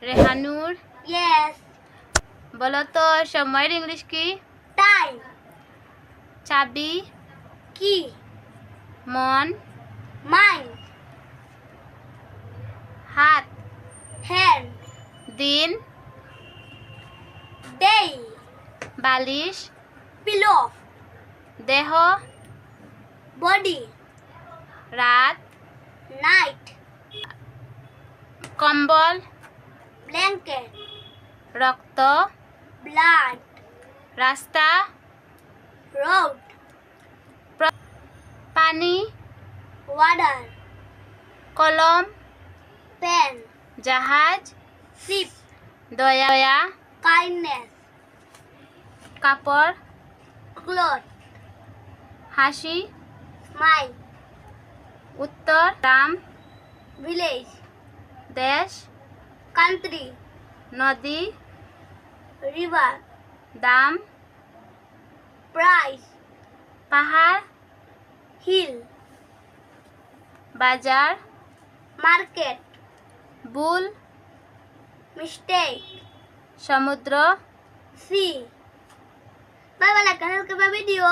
রেহানুর Yes. বলো তো সময়ের ইংলিশ কি? Time. চাবি Key. মন Mind. হাত Hand. দিন Day. বালিশ Pillow. দেহ Body. রাত Night. কম্বল Blanket. রক্ত Blood. রাস্তা Road. পানি Water. কলম Pen. জাহাজ Ship. দয়া Kindness. কাপড় Cloth. হাসি Smile. উত্তর গ্রাম Village. দেশ Country. নদী River. দাম Price. পাহাড় Hill. বাজার Market. ভুল Mistake. সমুদ্র See. Bye bye, like, video.